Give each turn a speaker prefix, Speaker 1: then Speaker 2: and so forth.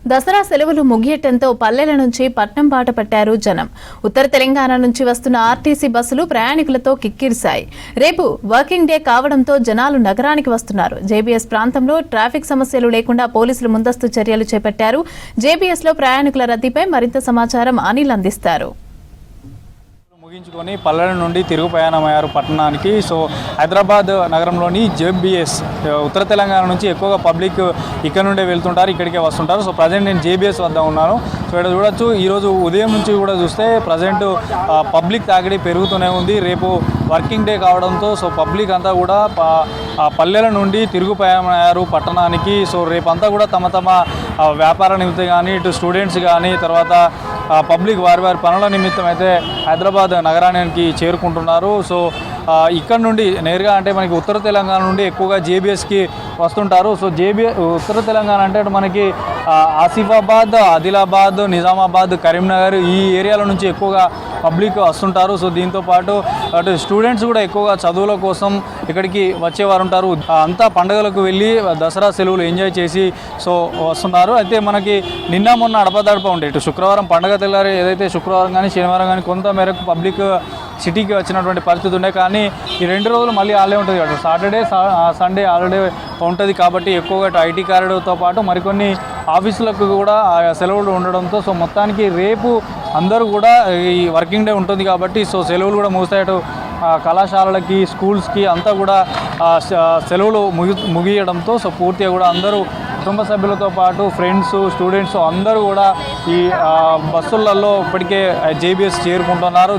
Speaker 1: దసరా సెలవులు ముగియటంతో పల్లెల నుంచి పట్నం బాట పట్టారు జనం. ఉత్తర తెలంగాణ నుంచి వస్తున్న ఆర్టీసీ బస్సులు ప్రయాణికులతో కిక్కిరిశాయి. రేపు వర్కింగ్ డే కావడంతో జనాలు నగరానికి వస్తున్నారు. జేబీఎస్ ప్రాంతంలో ట్రాఫిక్ సమస్యలు లేకుండా పోలీసులు ముందస్తు చర్యలు చేపట్టారు. జేబీఎస్ లో ప్రయాణికుల రద్దీపై మరింత సమాచారం అనిల్ అందిస్తారు.
Speaker 2: ముగించుకొని పల్లెల నుండి తిరుగు ప్రయాణమయ్యారు పట్టణానికి. సో హైదరాబాద్ నగరంలోని జేబీఎస్ ఉత్తర తెలంగాణ నుంచి ఎక్కువగా పబ్లిక్ ఇక్కడ నుండే వెళ్తుంటారు, ఇక్కడికే వస్తుంటారు. సో ప్రజెంట్ నేను జేబీఎస్ వద్ద ఉన్నాను. సో ఇక్కడ చూడొచ్చు, ఈరోజు ఉదయం నుంచి కూడా చూస్తే ప్రజెంట్ పబ్లిక్ తాకిడి పెరుగుతూనే ఉంది. రేపు వర్కింగ్ డే కావడంతో సో పబ్లిక్ అంతా కూడా పల్లెల నుండి తిరుగు ప్రయాణమయ్యారు పట్టణానికి. సో రేపంతా కూడా తమ తమ వ్యాపార నిమిత్తం కానీ, ఇటు స్టూడెంట్స్ కానీ, తర్వాత పబ్లిక్ వారి పనుల నిమిత్తం అయితే హైదరాబాద్ నగరానికి చేరుకుంటున్నారు. సో ఇక్కడ నుండి నేరుగా అంటే మనకి ఉత్తర తెలంగాణ నుండి ఎక్కువగా జేబీఎస్కి వస్తుంటారు. సో ఉత్తర తెలంగాణ అంటే మనకి ఆసిఫాబాద్, ఆదిలాబాద్, నిజామాబాద్, కరీంనగర్ ఈ ఏరియాల నుంచి ఎక్కువగా పబ్లిక్ వస్తుంటారు. సో దీంతోపాటు అటు స్టూడెంట్స్ కూడా ఎక్కువగా చదువుల కోసం ఇక్కడికి వచ్చేవారు ఉంటారు. అంతా పండుగలకు వెళ్ళి దసరా సెలవులు ఎంజాయ్ చేసి సో వస్తున్నారు. అయితే మనకి నిన్న మొన్న అడపదడప ఉండే ఇటు శుక్రవారం పండుగ తెల్లారి ఏదైతే శుక్రవారం కానీ శనివారం కానీ కొంత మేరకు పబ్లిక్ సిటీకి వచ్చినటువంటి పరిస్థితి ఉండే. కానీ ఈ 2 రోజులు మళ్ళీ హాలిడే ఉంటుంది కాబట్టి సాటర్డే సండే హాలిడే ఉంటుంది కాబట్టి ఎక్కువగా ఐటీ కారిడార్తో పాటు మరికొన్ని ఆఫీసులకు కూడా సెలవులు ఉండడంతో సో మొత్తానికి రేపు అందరూ కూడా ఈ వర్కింగ్ డే ఉంటుంది కాబట్టి సో సెలవులు కూడా ముగుస్తాయి. కళాశాలలకి, స్కూల్స్కి అంతా కూడా సెలవులు ముగియడంతో సో పూర్తిగా కూడా అందరూ కుటుంబ సభ్యులతో పాటు ఫ్రెండ్స్, స్టూడెంట్స్ అందరూ కూడా ఈ బస్సులలో ఇప్పటికే జేబీఎస్ చేరుకుంటున్నారు.